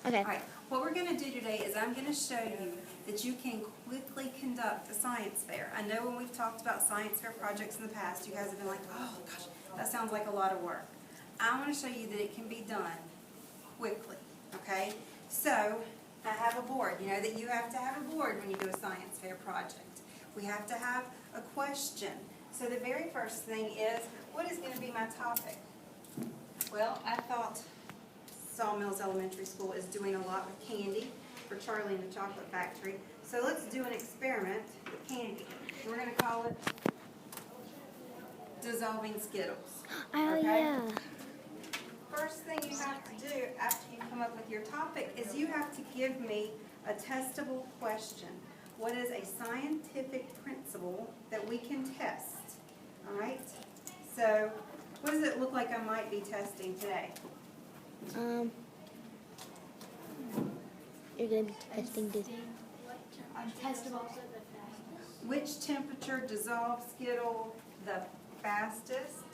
Okay. All right, what we're going to do today is I'm going to show you that you can quickly conduct a science fair. I know when we've talked about science fair projects in the past, you guys have been like, oh gosh, that sounds like a lot of work. I want to show you that it can be done quickly, okay? So, I have a board. You know that you have to have a board when you do a science fair project. We have to have a question. So the very first thing is, what is going to be my topic? Well, I thought Sawmills Elementary School is doing a lot with candy for Charlie and the Chocolate Factory. So let's do an experiment with candy. We're going to call it Dissolving Skittles. Oh, okay? yeah. First thing you have to do after you come up with your topic is you have to give me a testable question. What is a scientific principle that we can test? All right? So what does it look like I might be testing today? You're going to be testing this. Which temperature dissolves Skittle the fastest?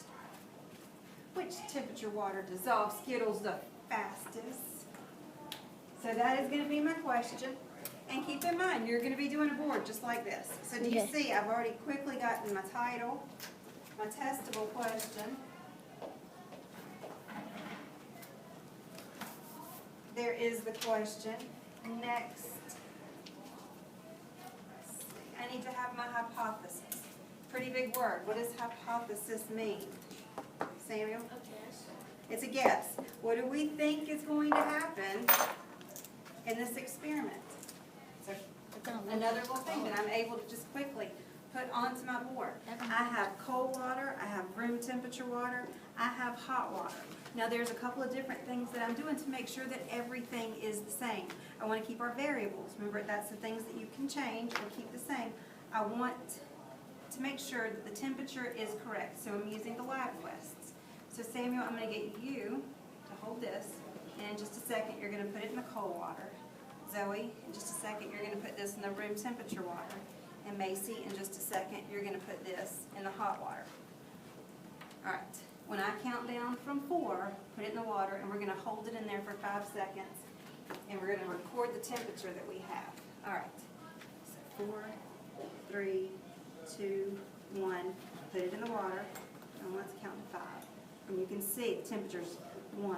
Which temperature water dissolves Skittles the fastest? So that is going to be my question. And keep in mind, you're going to be doing a board just like this. So do you Okay. see, I've already quickly gotten my title, my testable question. There is the question. Next, I need to have my hypothesis. Pretty big word. What does hypothesis mean? Samuel? It's a guess. What do we think is going to happen in this experiment? So another little thing that I'm able to just quickly put onto my board. I have cold water, I have room temperature water, I have hot water. Now there's a couple of different things that I'm doing to make sure that everything is the same. I want to keep our variables. Remember, that's the things that you can change or keep the same. I want to make sure that the temperature is correct. So I'm using the lab quests. So Samuel, I'm going to get you to hold this, and in just a second you're going to put it in the cold water. Zoe, in just a second you're going to put this in the room temperature water. And Macy, in just a second you're going to put this in the hot water. All right. When I count down from 4, put it in the water, and we're going to hold it in there for 5 seconds, and we're going to record the temperature that we have. All right. So 4, 3, 2, 1. Put it in the water, and let's count to 5. And you can see the temperatures 1,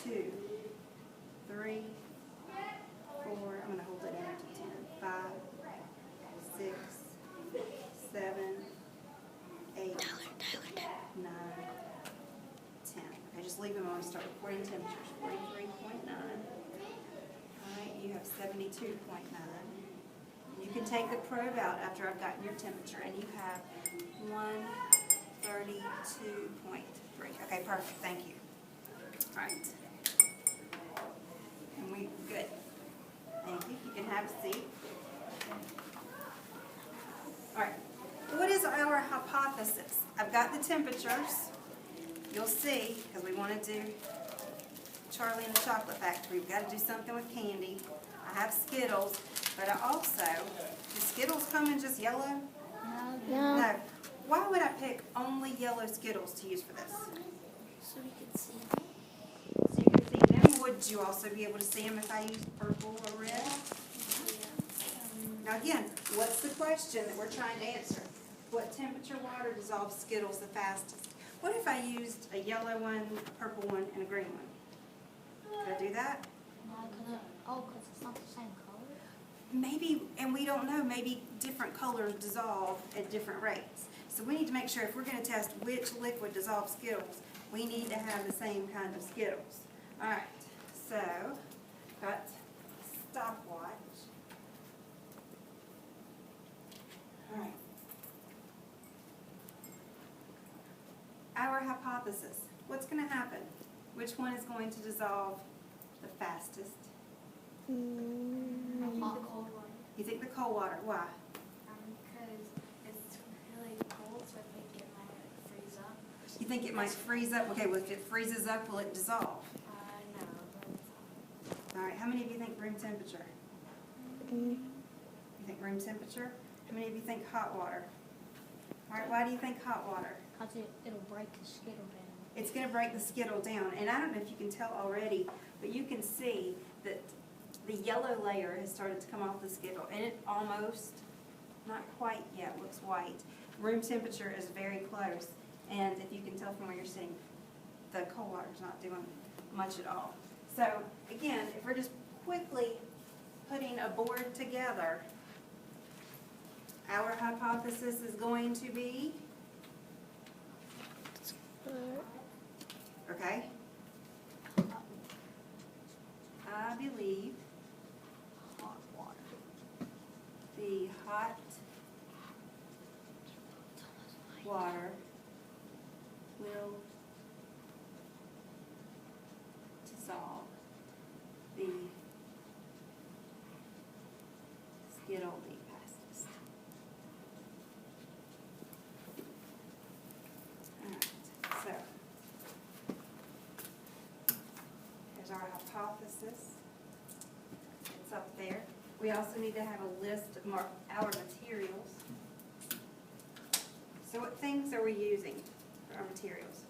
2, 3, 4. I'm going to hold it in there to 10. 5, 6, 7, 8, 9, 10. Okay, just leave them on and start recording temperatures. 43.9. Alright, you have 72.9. You can take the probe out after I've gotten your temperature, and you have 132.3. Okay, perfect. Thank you. Alright. And we good. Thank you. You can have a seat. Alright. What is our hypothesis? I've got the temperatures. You'll see, because we want to do Charlie and the Chocolate Factory. We've got to do something with candy. I have Skittles, but I also, do Skittles come in just yellow? No. No. Why would I pick only yellow Skittles to use for this? So we can see. So you can see them. Would you also be able to see them if I used purple or red? Now again, what's the question that we're trying to answer? What temperature water dissolves Skittles the fastest? What if I used a yellow one, a purple one, and a green one? Could I do that? Because it's not the same color. Maybe, and we don't know, maybe different colors dissolve at different rates. So we need to make sure if we're going to test which liquid dissolves Skittles, we need to have the same kind of Skittles. Alright, so, got stopwatch. Alright. Our hypothesis. What's going to happen? Which one is going to dissolve the fastest? Hot cold water. You think the cold water. Why? Because it's really cold, so I think it might freeze up. You think it might freeze up? Okay, well if it freezes up, will it dissolve? No, but it's Alright, how many of you think room temperature? You think room temperature? How many of you think hot water? Alright, why do you think hot water? Because it'll break the Skittle down. It's going to break the Skittle down. And I don't know if you can tell already, but you can see that the yellow layer has started to come off the Skittle, and it almost, not quite yet, looks white. Room temperature is very close, and if you can tell from where you're sitting, the cold water is not doing much at all. So again, if we're just quickly putting a board together, our hypothesis is going to be, okay? I believe the hot water will dissolve the Skittle the fastest. Alright, so here's our hypothesis. It's up there. We also need to have a list of our materials. So what things are we using for our materials?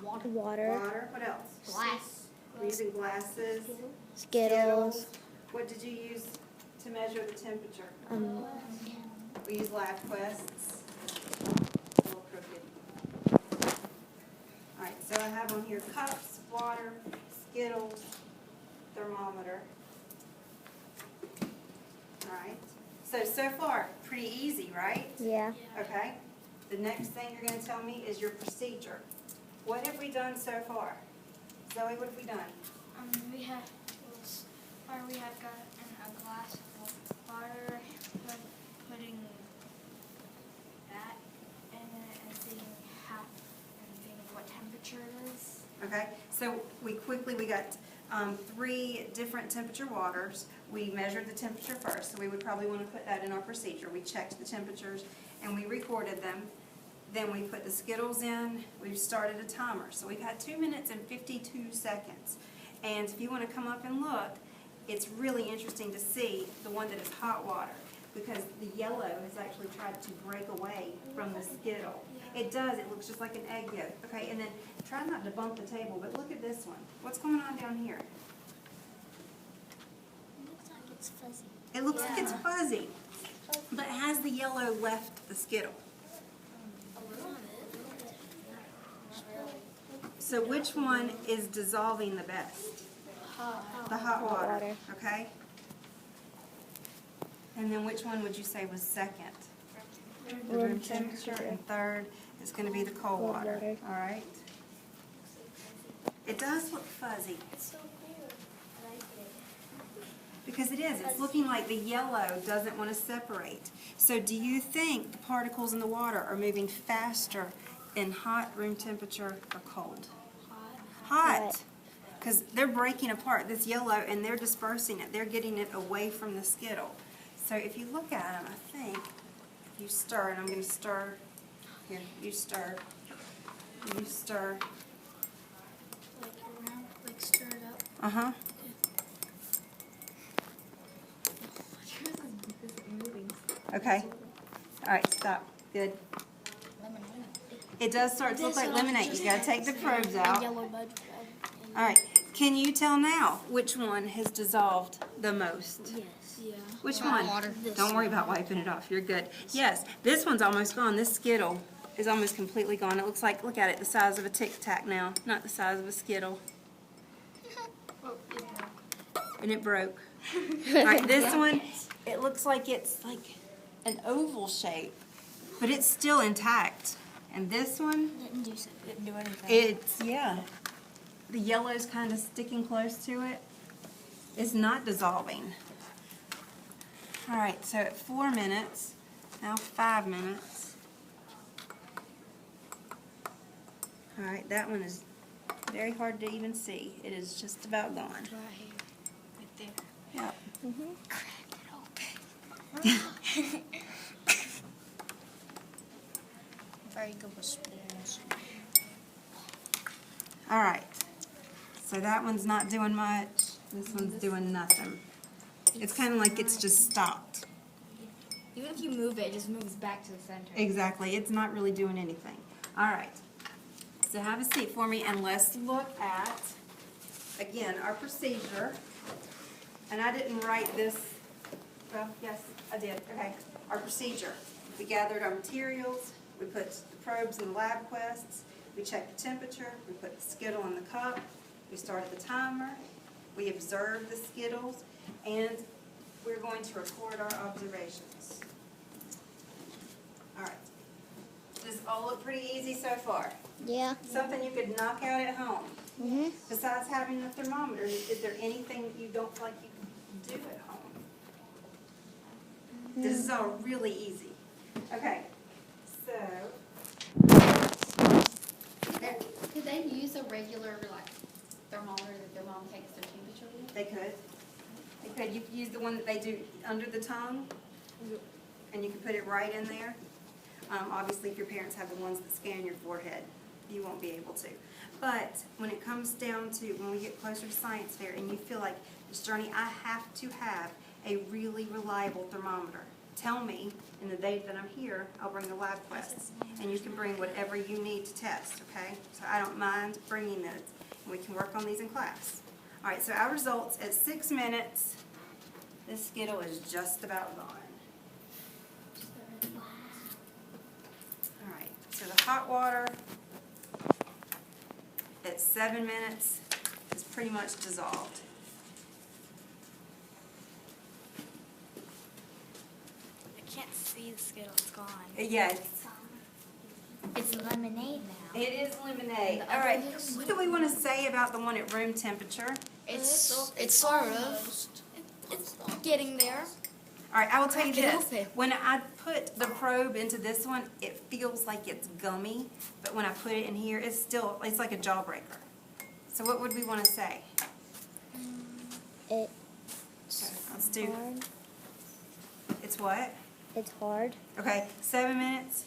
Water. Water. What else? Glass. We're using glasses. Skittles. What did you use to measure the temperature? We use lab quests. A little crooked. Alright, so I have on here cups, water, Skittles, thermometer. Alright, so far, pretty easy, right? Yeah. Okay, the next thing you're going to tell me is your procedure. What have we done so far? Zoe, what have we done? We have gotten a glass of water, putting that in it and seeing what temperature it is. Okay, so we got 3 different temperature waters. We measured the temperature first, so we would probably want to put that in our procedure. We checked the temperatures and we recorded them. Then we put the Skittles in. We've started a timer. So we've had 2 minutes and 52 seconds. And if you want to come up and look, it's really interesting to see the one that is hot water, because the yellow has actually tried to break away from the Skittle. It does. It looks just like an egg yolk. Okay, and then try not to bump the table, but look at this one. What's going on down here? Looks like it's fuzzy. It looks like it's fuzzy, but has the yellow left the Skittle? So which one is dissolving the best? The hot water. Okay. And then which one would you say was second? The room temperature. And third is going to be the cold water. All right. It does look fuzzy. It's so cool. I like it. Because it is. It's looking like the yellow doesn't want to separate. So do you think the particles in the water are moving faster in hot room temperature or cold? Hot. Because they're breaking apart this yellow and they're dispersing it. They're getting it away from the Skittle. So if you look at them, I think if you stir, and I'm going to stir. Here, you stir. You stir. Like around, like stir it up. Uh-huh. Okay. All right, stop. Good. It does start to look like lemonade. You got to take the probes out. All right. Can you tell now which one has dissolved the most? Yes. Yeah. Which one? Don't worry about wiping it off. You're good. Yes, this one's almost gone. This Skittle is almost completely gone. It looks like, look at it, the size of a Tic Tac now, not the size of a Skittle. And it broke. All right, this one, it looks like it's like an oval shape, but it's still intact. And this one, Didn't do anything. it's, yeah, the yellow's kind of sticking close to it. It's not dissolving. All right, so at 4 minutes, now 5 minutes. All right, that one is very hard to even see. It is just about gone. Right here. Right there. Yep. Crack it open. Very good with spoons. All right, so that one's not doing much. This one's doing nothing. It's kind of like it's just stopped. Even if you move it, it just moves back to the center. Exactly, it's not really doing anything. All right, so have a seat for me and let's look at again, our procedure, and I didn't write this, well, yes, I did, okay. Our procedure, we gathered our materials, we put the probes in the lab quests, we checked the temperature, we put the Skittle in the cup, we started the timer, we observed the Skittles, and we're going to record our observations. All right. Does it all look pretty easy so far? Yeah. Something you could knock out at home. Mhm. Besides having a thermometer, is there anything you don't feel like you can do at home? This is all really easy. Okay, so, there, Could they use a regular, like, thermometer that their mom takes their temperature with? they could. They could. You could use the one that they do under the tongue, and you can put it right in there. Obviously, if your parents have the ones that scan your forehead, you won't be able to. But when it comes down to, when we get closer to science fair and you feel like, Ms. Journey, I have to have a really reliable thermometer. Tell me, and the day that I'm here, I'll bring the lab quests. And you can bring whatever you need to test, okay? So I don't mind bringing those. And we can work on these in class. All right, so our results at 6 minutes, this Skittle is just about gone. All right, so the hot water at 7 minutes is pretty much dissolved. I can't see the Skittle. It's gone. Yeah, It's lemonade now. it is lemonade. All right, what do we want to say about the one at room temperature? It's sort of. It's getting there. All right, I will tell you Can't this. help it. When I put the probe into this one, it feels like it's gummy, but when I put it in here, it's like a jawbreaker. So what would we want to say? It's Okay, let's do, hard. it's what? It's hard. Okay, 7 minutes.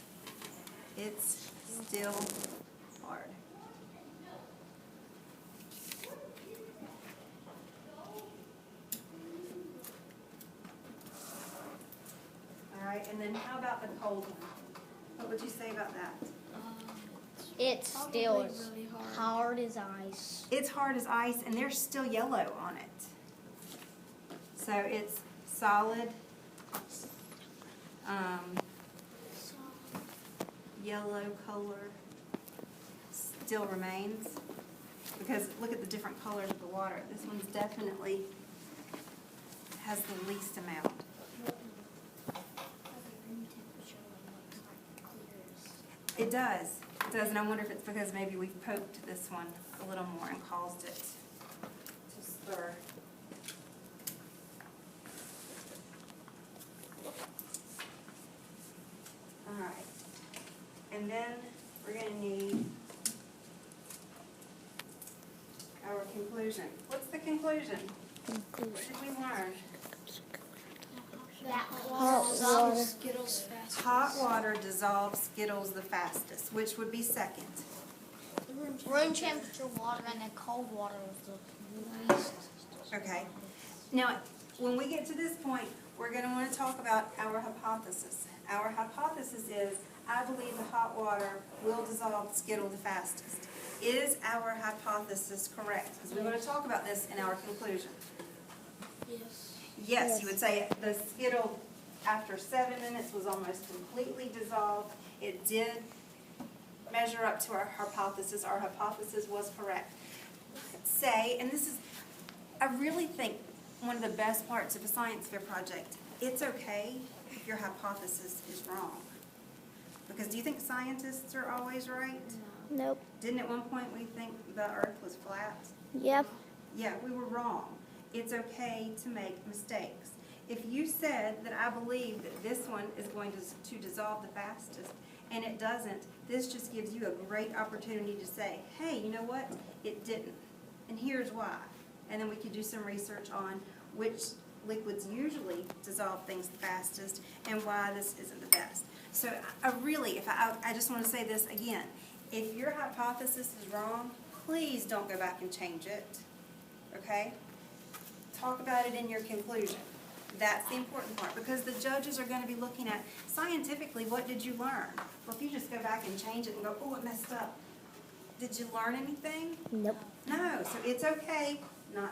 It's still hard. All right, and then how about the cold one? What would you say about that? It's still Probably as really hard. hard as ice. It's hard as ice, and there's still yellow on it. So it's solid, yellow color still remains. Because look at the different colors of the water. This one's definitely has the least amount. It does. It does, and I wonder if it's because maybe we've poked this one a little more and caused it to stir. All right. And then we're going to need our conclusion. What's the conclusion? What did we learn? Hot water. Skittles fast. Hot water dissolves Skittles the fastest, which would be second. Room temperature water and then cold water is the least. Okay. Now, when we get to this point, we're going to want to talk about our hypothesis. Our hypothesis is, I believe the hot water will dissolve Skittle the fastest. Is our hypothesis correct? Because we want to talk about this in our conclusion. Yes. Yes, you would say the Skittle, after 7 minutes, was almost completely dissolved. It did measure up to our hypothesis. Our hypothesis was correct. Let's say, and this is, I really think one of the best parts of a science fair project, it's okay if your hypothesis is wrong. Because do you think scientists are always right? Nope. Didn't at one point we think the earth was flat? Yep. Yeah, we were wrong. It's okay to make mistakes. If you said that I believe that this one is going to dissolve the fastest, and it doesn't, this just gives you a great opportunity to say, hey, you know what? It didn't. And here's why. And then we could do some research on which liquids usually dissolve things the fastest and why this isn't the best. So I just want to say this again. If your hypothesis is wrong, please don't go back and change it. Okay? Talk about it in your conclusion. That's the important part, because the judges are going to be looking at, scientifically, what did you learn? Well, if you just go back and change it and go, oh, it messed up, Did you learn anything? Nope. No, so it's okay